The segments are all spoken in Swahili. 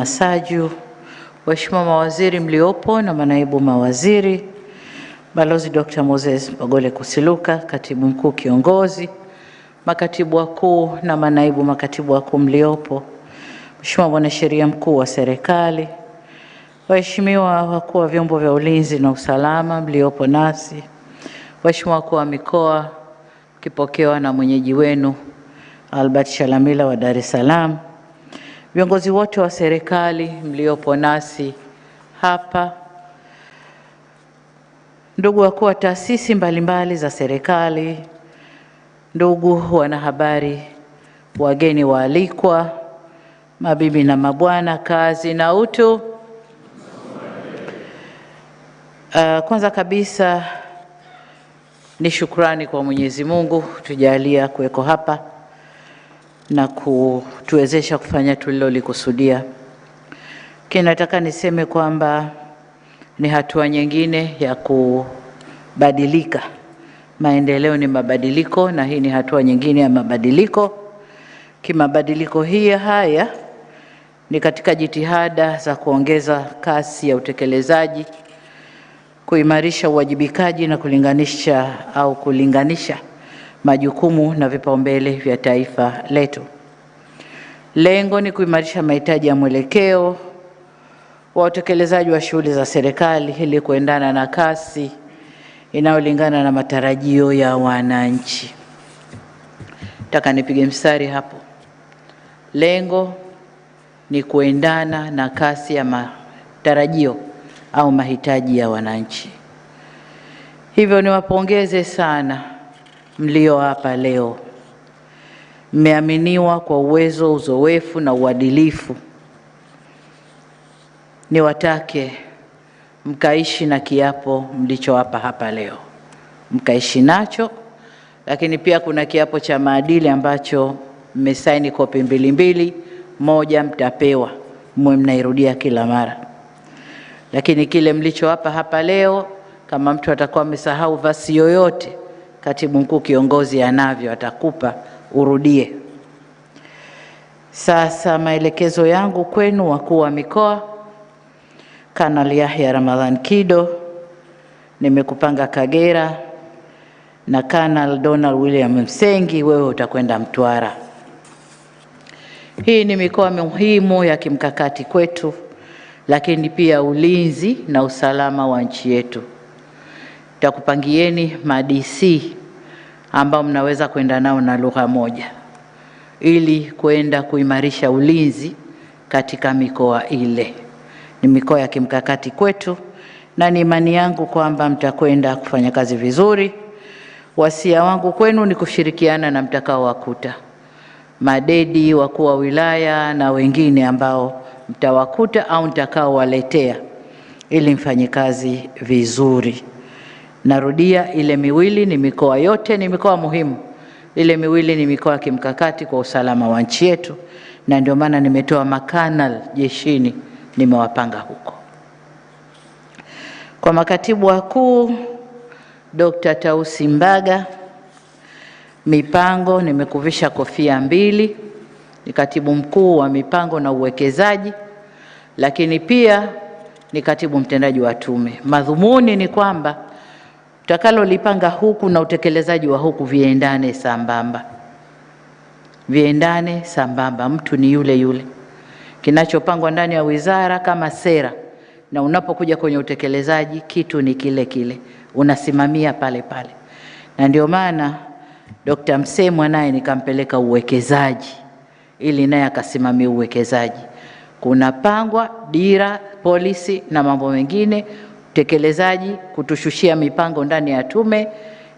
Masaju, waheshimiwa mawaziri mliopo na manaibu mawaziri, Balozi Dr. Moses Bagole Kusiluka, katibu mkuu kiongozi, makatibu wakuu na manaibu makatibu wakuu mliopo, Mheshimiwa mwanasheria mkuu wa serikali, waheshimiwa wakuu wa vyombo vya ulinzi na usalama mliopo nasi, waheshimiwa wakuu wa mikoa kipokewa na mwenyeji wenu Albert Shalamila wa Dar es Salaam, viongozi wote wa serikali mliopo nasi hapa, ndugu wakuu wa taasisi mbalimbali za serikali, ndugu wanahabari, wageni waalikwa, mabibi na mabwana, kazi na utu. Kwanza kabisa ni shukrani kwa Mwenyezi Mungu kutujalia kuweko hapa na kutuwezesha kufanya tulilolikusudia. Nataka niseme kwamba ni hatua nyingine ya kubadilika. Maendeleo ni mabadiliko na hii ni hatua nyingine ya mabadiliko. Kimabadiliko haya ni katika jitihada za kuongeza kasi ya utekelezaji, kuimarisha uwajibikaji na kulinganisha majukumu na vipaumbele vya taifa letu. Lengo ni kuimarisha mahitaji ya mwelekeo wa utekelezaji wa shughuli za serikali ili kuendana na kasi inayolingana na matarajio ya wananchi. Nataka nipige mstari hapo. Lengo ni kuendana na kasi ya matarajio au mahitaji ya wananchi. Hivyo niwapongeze sana mlio hapa leo. Mmeaminiwa kwa uwezo, uzoefu na uadilifu. Niwatake mkaishi na kiapo mlicho hapa leo. Mkaishi nacho, lakini pia kuna kiapo cha maadili ambacho mmesaini kopi mbili, moja mtapewa, mwe mnairudia kila mara. Lakini kile mlicho hapa leo, kama mtu atakuwa amesahau vasi yoyote, katibu mkuu kiongozi anavyo, atakupa urudie. Sasa maelekezo yangu kwenu wakuu wa mikoa, Kanali Yahya Ramadhan Kido, nimekupanga Kagera, na Kanali Donald William Msengi, wewe utakwenda Mtwara. Hii ni mikoa muhimu ya kimkakati kwetu, lakini pia ulinzi na usalama wa nchi yetu. Tutakupangieni ma-DC ambao mnaweza kwenda nao na lugha moja ili kwenda kuimarisha ulinzi katika mikoa ile. Ni mikoa ya kimkakati kwetu na ni imani yangu kwamba mtakwenda kufanya kazi vizuri. Wasia wangu kwenu ni kushirikiana na mtakao wakuta madedi, wakuu wa wilaya na wengine ambao mtawakuta au mtakao waletea ili mfanye kazi vizuri. Narudia, ile miwili ni mikoa yote, ni mikoa muhimu. Ile miwili ni mikoa ya kimkakati kwa usalama wa nchi yetu, na ndio maana nimetoa makanal jeshini, nimewapanga huko. Kwa makatibu wakuu, Dr. Tausi Mbaga, mipango, nimekuvisha kofia mbili, ni katibu mkuu wa mipango na uwekezaji, lakini pia ni katibu mtendaji wa tume. Madhumuni ni kwamba utakalolipanga huku na utekelezaji wa huku viendane sambamba. Mtu ni yule. Kinachopangwa ndani ya wizara kama sera, na unapokuja kwenye utekelezaji kitu ni kile, unasimamia pale. Na ndio maana Dr. Msemwa naye nikampeleka uwekezaji ili naye akasimamia uwekezaji. Kuna pangwa dira, policy na mambo mengine, utekelezaji kutushushia mipango ndani ya tume,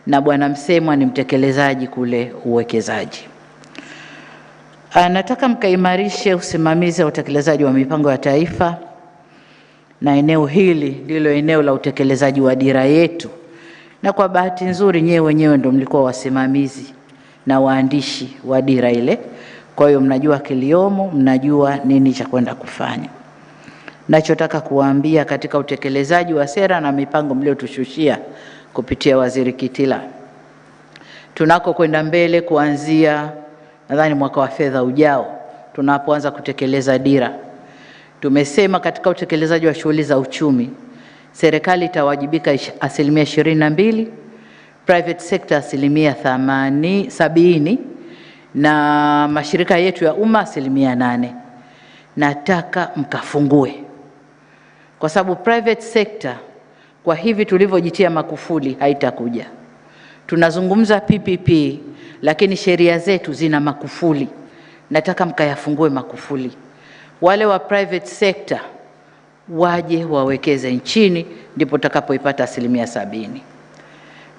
na bwana Msemwa ni mtekelezaji kule uwekezaji. Nataka mkaimarishe usimamizi wa utekelezaji wa mipango ya taifa, na eneo hili ndilo eneo la utekelezaji wa dira yetu, na kwa bahati nzuri nyewe wenyewe ndio mlikuwa wasimamizi na waandishi wa dira ile. Kwa hiyo mnajua kiliomo, mnajua nini cha kwenda kufanya. Nachotaka kuwaambia katika utekelezaji wa sera na mipango mliotushushia kupitia Waziri Kitila, tunako kwenda mbele kuanzia nadhani mwaka wa fedha ujao tunapoanza kutekeleza dira, Tumesema katika utekelezaji wa shughuli za uchumi, serikali itawajibika 22%, private sector 70%, na mashirika yetu ya umma 8%. Nataka mkafungue, kwa sababu private sector kwa hivi tulivyojitia makufuli haitakuja. Tunazungumza PPP, lakini sheria zetu zina makufuli. Nataka mkayafungue makufuli, wale wa private sector waje wawekeze nchini, ndipo takapoipata 70%.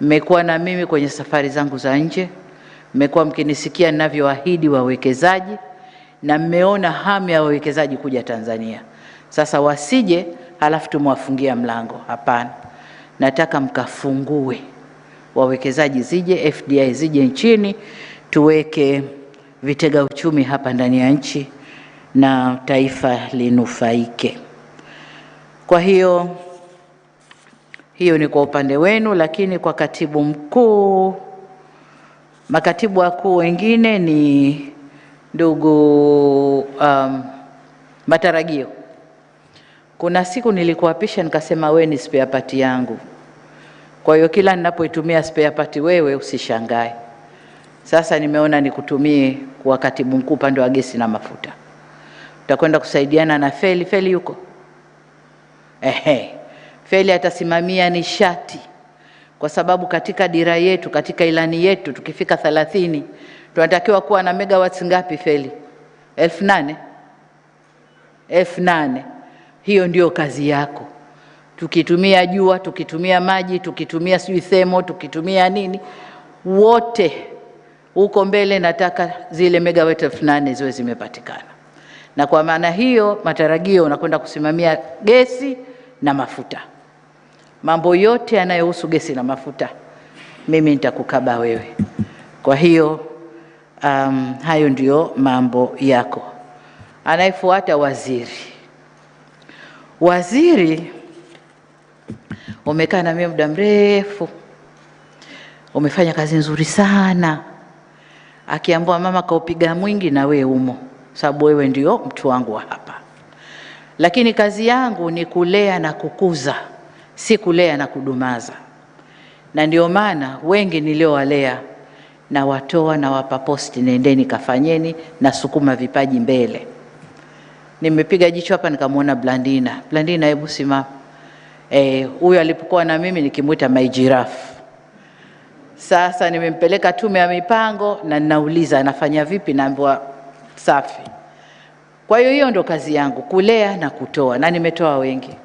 Mmekuwa na mimi kwenye safari zangu za nje, mmekuwa mkinisikia ninavyoahidi wawekezaji, na mmeona hamu ya wawekezaji kuja Tanzania. Sasa wasije halafu tumwafungia mlango. Hapana, nataka mkafungue, wawekezaji zije, FDI zije nchini, tuweke vitega uchumi hapa ndani ya nchi na taifa linufaike. Kwa hiyo ni kwa upande wenu, lakini kwa katibu mkuu, makatibu wakuu wengine ni ndugu Matarajio. Kuna siku nilikuapisha nikasema wewe ni spare part yangu. Kwa hiyo kila ninapoitumia spare part wewe usishangae. Sasa nimeona nikutumie kwa katibu mkuu upande wa gesi na mafuta. Tutakwenda kusaidiana na Feli. Feli yuko? Feli atasimamia nishati, kwa sababu katika dira yetu, katika ilani yetu tukifika 30 tunatakiwa kuwa na megawatts ngapi Feli? 8,000. 8,000. Hiyo ndio kazi yako. Tukitumia jua, tukitumia maji, tukitumia thermo, tukitumia nini, wote huko mbele nataka zile megawatt 8,000 ziwe zimepatikana. Na kwa maana hiyo Matarajio unakwenda kusimamia gesi na mafuta. Mambo yote yanayohusu gesi na mafuta mimi nitakukaba wewe. Kwa hiyo hayo ndio mambo yako. Anayefuata waziri. Waziri umekaa na mimi muda mrefu, umefanya kazi nzuri sana. Akiambiwa mama kaupiga mwingi, na wewe umo, sababu wewe ndio mtu wangu wa hapa. Lakini kazi yangu ni kulea na kukuza, si kulea na kudumaza. Na ndio maana wengi niliowalea na watoa na wapa posti, nendeni kafanyeni na sukuma vipaji mbele. Nimepiga jicho hapa nikamwona Blandina. Blandina, hebu simama. Huyu alipokuwa na mimi nikimuita my giraffe. Sasa nimempeleka tume ya mipango na ninauliza anafanya vipi, naambiwa safi. Kwa hiyo ndo kazi yangu, kulea na kutoa, na nimetoa wengi.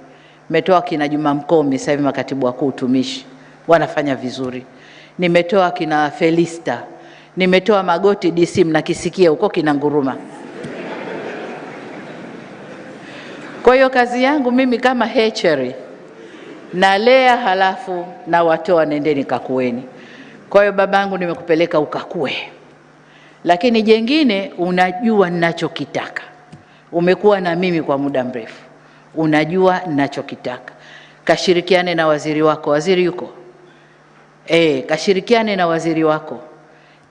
Nimetoa kina Juma Mkomi, sasa hivi makatibu wakuu utumishi, wanafanya vizuri. Nimetoa kina Felista, nimetoa Magoti DC, mnakisikia huko kina nguruma. Kwa hiyo kazi yangu mimi kama hatchery, nalea halafu na watoa, nendeni kakueni. Kwa hiyo babangu nimekupeleka ukakue. Lakini jengine, unajua ninachokitaka. Umekuwa na mimi kwa muda mrefu, unajua ninachokitaka. Kashirikiane na waziri wako. Waziri yuko? Kashirikiane na waziri wako.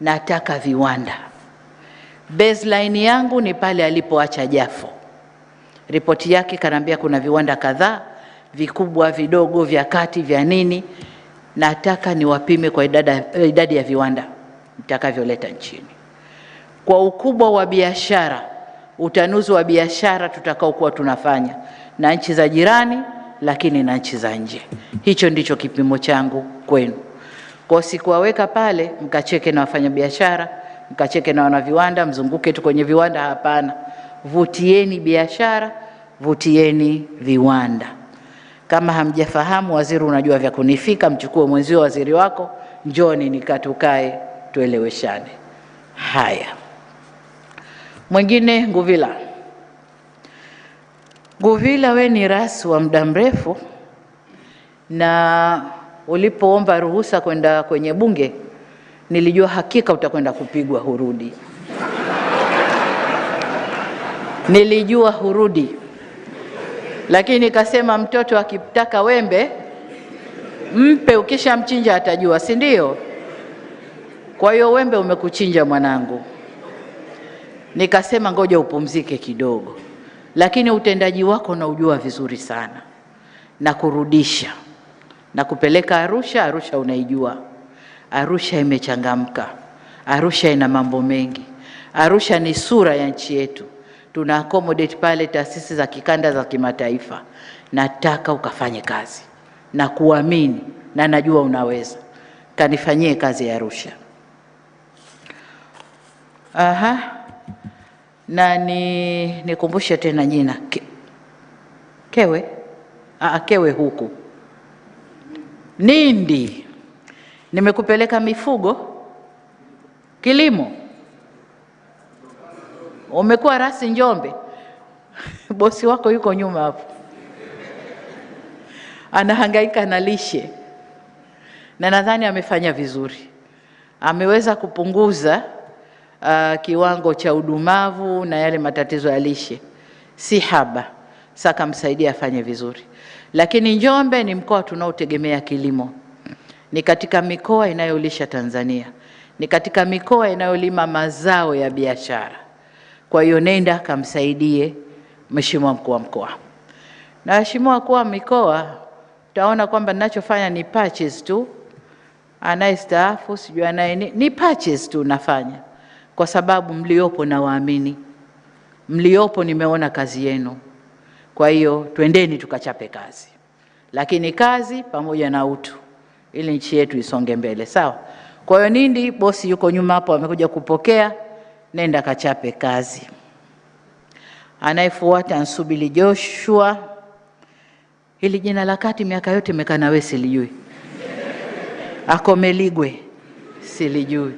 Nataka viwanda. Baseline yangu ni pale alipoacha Jafo. Ripoti yake kanambia kuna viwanda kadhaa, vikubwa, vidogo, vya kati, vya nini. Nataka niwapime kwa idadi ya viwanda nitakavyoleta nchini. Kwa ukubwa wa biashara, utanuzi wa biashara tutakao kuwa tunafanya na nchi za jirani, lakini na nchi za nje. Hicho ndicho kipimo changu kwenu. Kwa sikuwaweka pale mkacheke na wafanya biashara, mkacheke na wana viwanda, mzunguke tu kwenye viwanda. Hapana. Vutieni biashara, vutieni viwanda. Kama hamjafahamu, waziri unajua vya kunifika, mchukue mwenzio waziri wako, njoni nikatukae tueleweshane. Haya. Mwingine Nguvila. Nguvila, we ni rasi wa muda mrefu, na ulipoomba ruhusa kwenda kwenye bunge nilijua hakika utakwenda kupigwa hurudi. Nilijua hurudi. Lakini nikasema mtoto akitaka wembe mpe, ukisha mchinja atajua, si ndio? Kwa hiyo wembe umekuchinja mwanangu. Nikasema ngoja upumzike kidogo. lakini utendaji wako na ujua vizuri sana, na kurudisha na kupeleka Arusha. Arusha unaijua, Arusha imechangamka, Arusha ina mambo mengi, Arusha ni sura ya nchi yetu. Tuna accommodate pale taasisi za kikanda za kimataifa. Nataka ukafanye kazi na kuamini, na najua unaweza. Kanifanyie kazi ya Arusha. Na nikumbushe tena jina Kewe. Kewe huku Nindi. Nimekupeleka mifugo, kilimo. Umekuwa rasi Njombe. Bosi wako yuko nyuma hapo, anahangaika na lishe, na nadhani amefanya vizuri. Ameweza kupunguza kiwango cha udumavu na yale matatizo ya lishe, si haba. Saka msaidia afanye vizuri. Lakini Njombe ni mkoa tunaotegemea kilimo, ni katika mikoa inayolisha Tanzania, ni katika mikoa inayolima mazao ya biashara. Kwa hiyo nenda kamsaidie Mheshimiwa mkuu wa mkoa. Na Mheshimiwa mkuu wa mikoa, utaona kwamba ninachofanya ni patches tu, anayestaafu sijui anaye ni patches tu nafanya, kwa sababu mliopo na waamini, mliopo nimeona kazi yenu. Kwa hiyo twendeni tukachape kazi, lakini kazi pamoja na utu, ili nchi yetu isonge mbele, sawa? Kwa hiyo Nindi, bosi yuko nyuma hapo, amekuja kupokea. Nenda kachape kazi. Anayefuata Nsubili Joshua. Hili jina la kati miaka yote imekaa na wewe silijui. Akomeligwe silijui.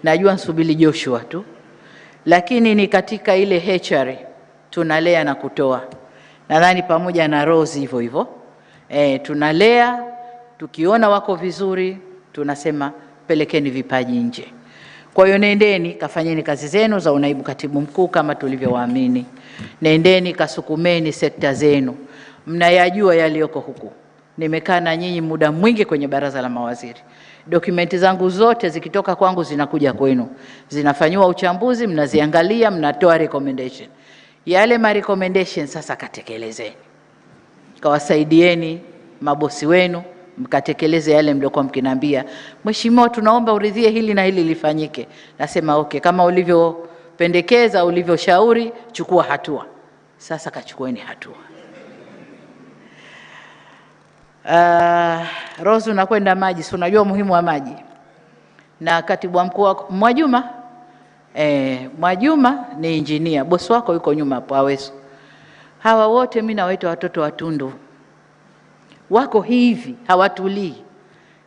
Najua Nsubili Joshua tu. Lakini ni katika ile HR tunalea na kutoa. Nadhani pamoja na Rose hivyo hivyo. Tunalea, tukiona wako vizuri tunasema pelekeni vipaji nje. Kwa hiyo nendeni kafanyeni kazi zenu za unaibu katibu mkuu kama tulivyowaamini. Nendeni kasukumeni sekta zenu. Mnayajua yaliyoko huku. Nimekaa na nyinyi muda mwingi kwenye baraza la mawaziri. Dokumenti zangu zote zikitoka kwangu zinakuja kwenu. Zinafanywa uchambuzi, mnaziangalia, mnatoa recommendation. Yale ma recommendation sasa katekelezeni. Kawasaidieni mabosi wenu mkatekeleze yale mliokuwa mkinambia, Mheshimiwa tunaomba uridhie hili na hili lifanyike. Nasema okay, kama ulivyopendekeza, ulivyoshauri, chukua hatua. Sasa kachukueni hatua. Rose, unakwenda maji, si unajua umuhimu wa maji. Na katibu mkuu wako Mwajuma, Mwajuma ni engineer, bosi wako yuko nyuma hapo Aweso. Hawa wote mimi nawaita watoto wa Tundu. Wako hivi, hawatulii.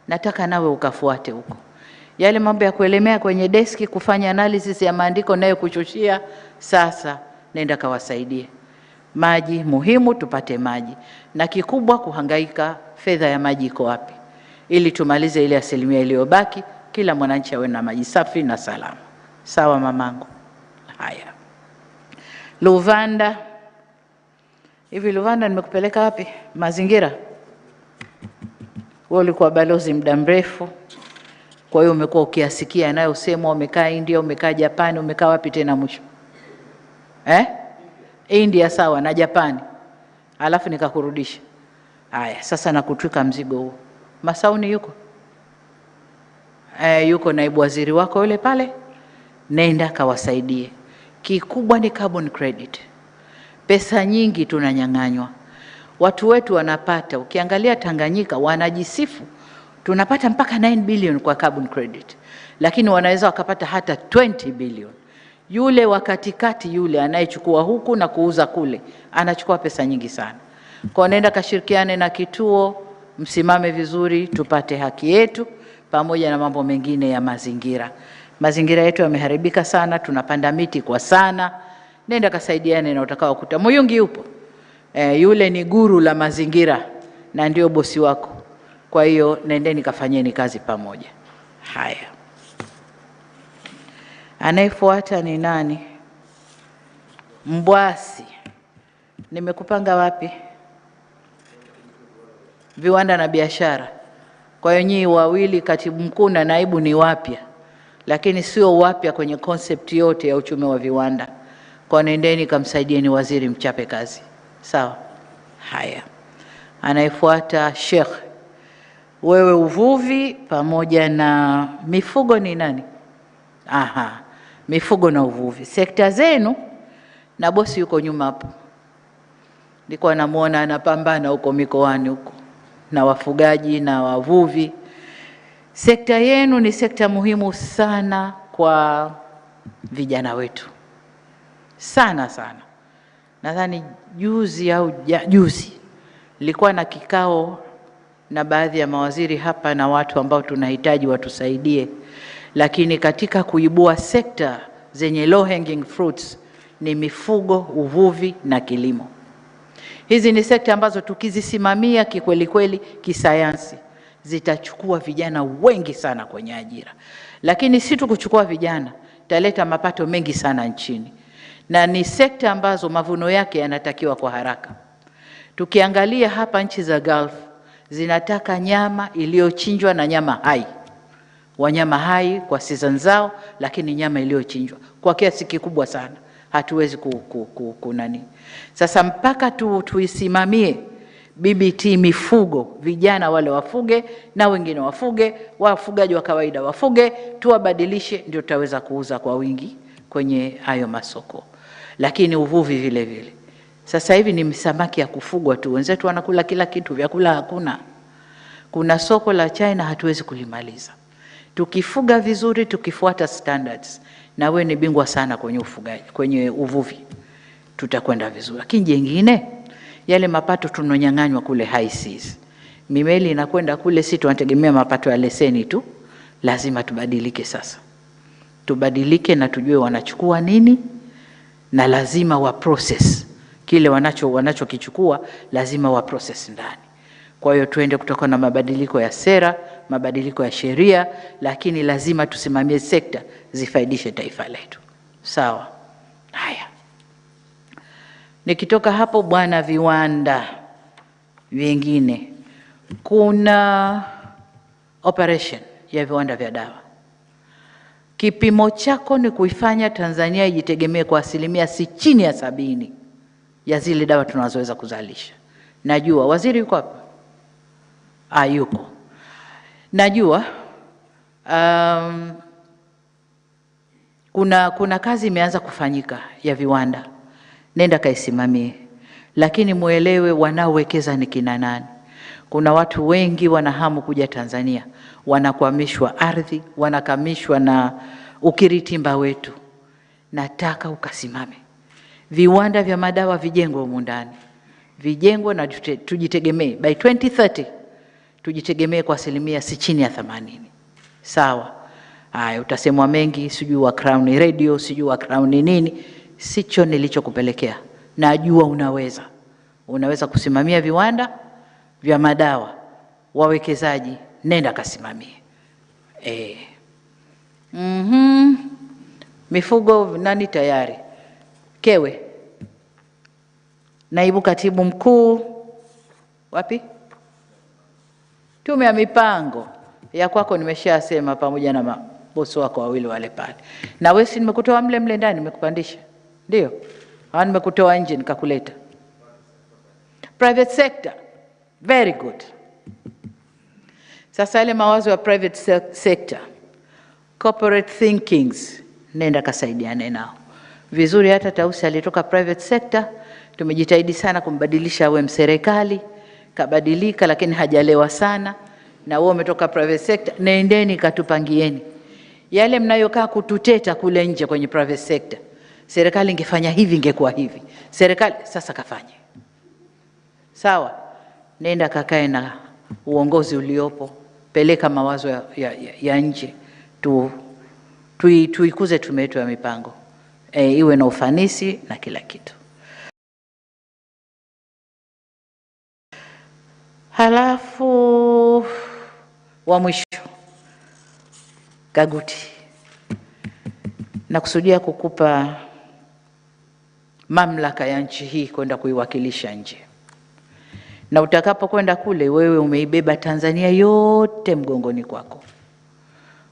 Nataka nawe ukafuate huko. Yale mambo ya kuelemea kwenye deski kufanya analysis ya maandiko nayo kuchoshia, sasa nenda kawasaidie. Maji muhimu, tupate maji. Na kikubwa kuhangaika fedha ya maji iko wapi, ili tumalize ile 10% iliyobaki, kila mwananchi awe na maji safi na salama. Sawa mamangu? Haya. Luvanda. Hivi Luvanda nimekupeleka wapi? Mazingira. Wewe ulikuwa balozi muda mrefu. Kwa hiyo umekuwa ukiasikia yanayosemwa, umekaa India, umekaa Japani, umekaa wapi tena mwisho? India sawa na Japani. Alafu nikakurudisha. Haya, sasa nakutwika mzigo huu. Masauni yuko? Yuko naibu waziri wako yule pale. Nenda kawasaidie. Kikubwa ni carbon credit. Pesa nyingi tunanyang'anywa. Watu wetu wanapata, ukiangalia Tanganyika wanajisifu, tunapata mpaka 9 billion kwa carbon credit. Lakini wanaweza wakapata hata 20 billion. Yule wakatikati yule anayechukua huku na kuuza kule, anachukua pesa nyingi sana. Kwa nenda kashirikiane na kituo, msimame vizuri, tupate haki yetu, pamoja na mambo mengine ya mazingira. Mazingira yetu yameharibika sana, tunapanda miti kwa sana. Nenda kasaidiane na utakao kuta. Muyungi yupo. Yule ni guru la mazingira na ndio bosi wako. Kwa hiyo nendeni kafanyeni kazi pamoja. Haya. Anayefuata ni nani? Mbwasi. Nimekupanga wapi? Viwanda na biashara. Kwa hiyo nyinyi wawili, katibu mkuu na naibu, ni wapya. Lakini sio wapya kwenye concept yote ya uchumi wa viwanda. Kwa nendeni kamsaidieni waziri, mchape kazi. Sawa. Haya, anayefuata Sheikh, wewe uvuvi pamoja na mifugo ni nani? Aha, mifugo na uvuvi, sekta zenu. Na bosi yuko nyuma hapo, nilikuwa namuona anapambana huko mikoani huko na wafugaji na wavuvi. Sekta yenu ni sekta muhimu sana kwa vijana wetu, sana sana. Nadhani juzi au juzi nilikuwa na kikao na baadhi ya mawaziri hapa na watu ambao tunahitaji watusaidie, lakini katika kuibua sekta zenye low hanging fruits ni mifugo, uvuvi na kilimo. Hizi ni sekta ambazo tukizisimamia kikweli kweli kisayansi zitachukua vijana wengi sana kwenye ajira. Lakini si tu kuchukua vijana, italeta mapato mengi sana nchini. Na ni sekta ambazo mavuno yake yanatakiwa kwa haraka. Tukiangalia hapa nchi za Gulf zinataka nyama iliyochinjwa na nyama hai. Wanyama hai kwa season zao, lakini nyama iliyochinjwa kwa kiasi kikubwa sana. Hatuwezi kunani. Sasa mpaka tuisimamie BBT mifugo, vijana wale wafuge na wengine wafuge, wafugaji wa kawaida wafuge, tuwabadilishe, ndio tutaweza kuuza kwa wingi kwenye hayo masoko. Lakini uvuvi vile vile. Sasa hivi ni samaki ya kufugwa tu. Wenzetu wanakula kila kitu, vyakula hakuna. Kuna soko la China hatuwezi kulimaliza. Tukifuga vizuri, tukifuata standards, na wewe ni bingwa sana kwenye ufugaji, kwenye uvuvi, tutakwenda vizuri. Lakini jengine, yale mapato tunonyang'anywa kule high seas, mimeli inakwenda kule, si tunategemea mapato ya leseni tu. Lazima tubadilike sasa, tubadilike na tujue wanachukua nini, na lazima wa process kile wanachokichukua, lazima wa process ndani. Kwa hiyo tuende kutoka na mabadiliko ya sera, mabadiliko ya sheria, lakini lazima tusimamie sekta zifaidishe taifa letu. Sawa. Haya, nikitoka hapo bwana, viwanda vingine, kuna operation ya viwanda vya dawa. Kipimo chako ni kuifanya Tanzania ijitegemee kwa 70% ya zile dawa tunazoweza kuzalisha. Najua waziri yuko hapa. Yuko. Najua kuna kazi imeanza kufanyika ya viwanda. Nenda kaisimamie. Lakini muelewe wanaowekeza ni kina nani. Kuna watu wengi wanahamu kuja Tanzania, wanakwamishwa ardhi, wanakamishwa na ukiritimba wetu. Nataka ukasimame. Viwanda vya madawa vijengwe humu ndani. Vijengwe na tujitegemee. By 2030 tujitegemee kwa 80%. Sawa. Haya, utasemwa mengi, sijui wa Crown Radio, sijui wa Crown nini. Sicho nilichokupelekea. Najua unaweza kusimamia viwanda vya madawa. Wawekezaji, nenda kasimamie. Mifugo nani tayari? Kewe, naibu katibu mkuu wapi? Tume ya mipango ya kwako nimeshasema, pamoja na mabosi wako wawili wale pale. Na wewe si nimekutoa mle ndani, nimekupandisha? Ndio. Au nimekutoa nje nikakuleta? Private sector. Very good. Sasa ile mawazo ya private sector, corporate thinkings, nenda kasaidiane nao vizuri. Hata Tausi alitoka private sector, tumejitahidi sana kumbadilisha awe mserikali, kabadilika, lakini hajalewa sana. Na wewe umetoka private sector, nendeni katupangieni yale mnayokaa kututeta kule nje kwenye private sector. Serikali ingefanya hivi, ingekuwa hivi. Serikali sasa kafanye. Sawa. Nenda kakae na uongozi uliopo, peleka mawazo ya nje, tuikuze tume yetu ya mipango, iwe na ufanisi na kila kitu. Halafu wa mwisho, Kaguti, na kusudia kukupa mamlaka ya nchi hii kwenda kuiwakilisha nje. Na utakapo kwenda kule, wewe umeibeba Tanzania yote mgongoni kwako.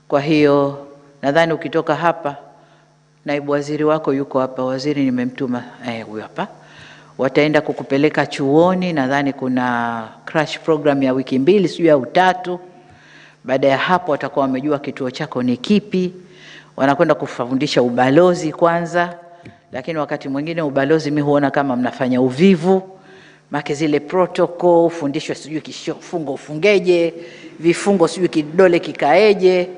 Kwa hiyo nadhani ukitoka hapa naibu waziri wako yuko hapa, waziri nimemtuma, huyu hapa. Wataenda kukupeleka chuoni, nadhani kuna crash program ya wiki 2 sio au 3. Baada ya hapo watakuwa wamejua kituo chako ni kipi. Wanakwenda kufundisha ubalozi kwanza, lakini wakati mwingine ubalozi mimi huona kama mnafanya uvivu. Maki zile protocol, ufundishwe sijui kifungo ufungeje, vifungo sijui kidole kikaeje,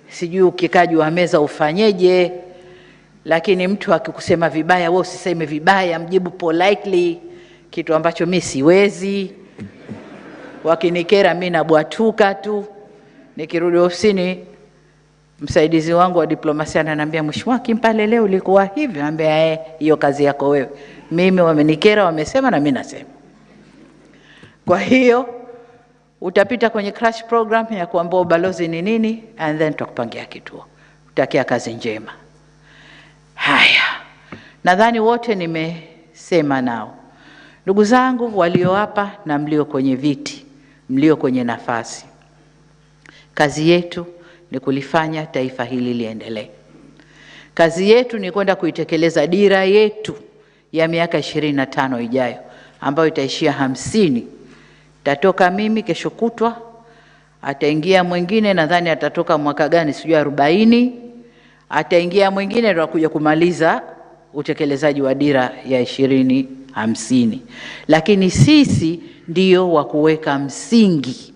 sijui ukikaji wa meza ufanyeje. Lakini mtu akikusema vibaya wewe usiseme vibaya, mjibu politely, kitu ambacho mimi siwezi. Wakinikera mimi nabwatuka tu. Nikirudi ofisini msaidizi wangu wa diplomasia ananiambia, Mheshimiwa Kimpale leo ulikuwa hivi. Anambia hiyo kazi yako wewe. Mimi wamenikera, wamesema na mimi nasema. Kwa hiyo utapita kwenye crash program ya kuambia ubalozi ni nini, and then tutakupangia kituo. Utakia kazi njema. Haya. Nadhani wote nimesema nao. Ndugu zangu walio hapa na mlio kwenye viti, mlio kwenye nafasi. Kazi yetu ni kulifanya taifa hili liendelee. Kazi yetu ni kwenda kuitekeleza dira yetu ya miaka 25 ijayo, ambayo itaishia 50. Tatoka mimi kesho kutwa, ataingia mwingine, nadhani atatoka mwaka gani sijui 40, ataingia mwingine ndio kuja kumaliza utekelezaji wa dira ya 2050. Lakini sisi ndio wa kuweka msingi.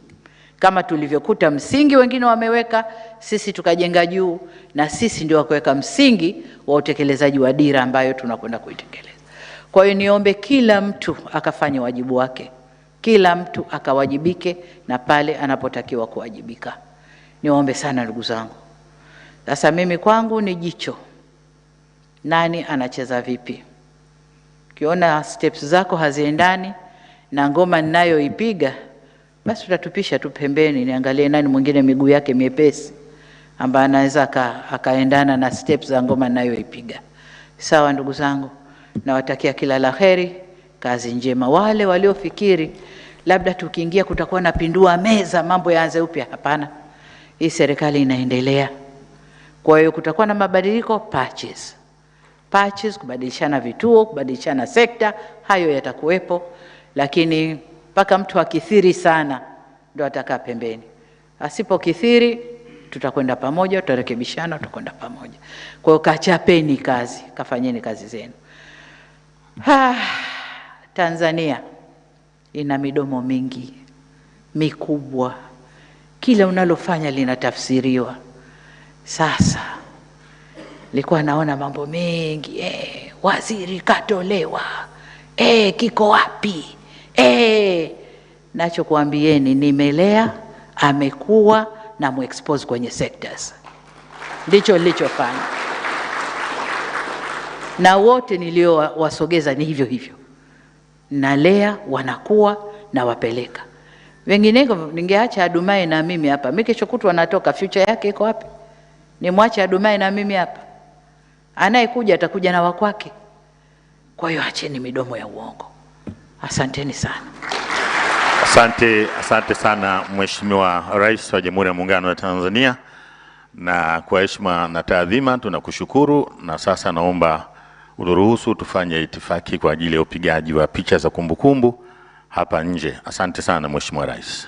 Kama tulivyokuta msingi wengine wameweka, sisi tukajenga juu, na sisi ndio wa kuweka msingi wa utekelezaji wa dira ambayo tunakwenda kuitekeleza. Kwa hiyo niombe kila mtu akafanye wajibu wake. Kila mtu akawajibike na pale anapotakiwa kuwajibika. Niombe sana ndugu zangu. Sasa mimi kwangu ni jicho. Nani anacheza vipi? Ukiona steps zako haziendani na ngoma ninayoipiga, basi tutatupisha tu pembeni, niangalie nani mwingine miguu yake miepesi ambaye anaweza akaendana na steps za ngoma ninayoipiga. Sawa ndugu zangu, nawatakia kila laheri, kazi njema. Wale waliofikiri labda tukiingia kutakuwa na pindua meza mambo yaanze upya, hapana. Hii serikali inaendelea. Kwa hiyo kutakuwa na mabadiliko, patches, kubadilishana vituo, kubadilishana sekta, hayo yatakuwepo. Lakini mpaka mtu akithiri sana ndio atakaa pembeni. Asipokithiri tutakwenda pamoja, tutarekebishana, tutakwenda pamoja. Kwa hiyo kachapeni kazi, kafanyeni kazi zenu. Tanzania ina midomo mingi mikubwa, kila unalofanya linatafsiriwa. Sasa nilikuwa naona mambo mengi, waziri katolewa, kiko wapi? Nacho kuambieni nimelea, amekuwa na muexpose kwenye sectors. Ndicho nilichofanya. Na wote nilio wasogeza ni hivyo hivyo. Nalea, wanakuwa na wapeleka. Wengineko ningeacha Adumaye na mimi hapa. Mimi kesho kutwa natoka, future yake iko wapi? Nimwache Adumaye na mimi hapa. Anayekuja atakuja na wakwake. Kwa hiyo acheni midomo ya uongo. Asanteni sana. Asante sana Mheshimiwa Rais wa Jamhuri ya Muungano wa Tanzania, na kwa heshima na taadhima tunakushukuru. Na sasa naomba uruhusu tufanye itifaki kwa ajili ya upigaji wa picha za kumbukumbu hapa nje. Asante sana Mheshimiwa Rais.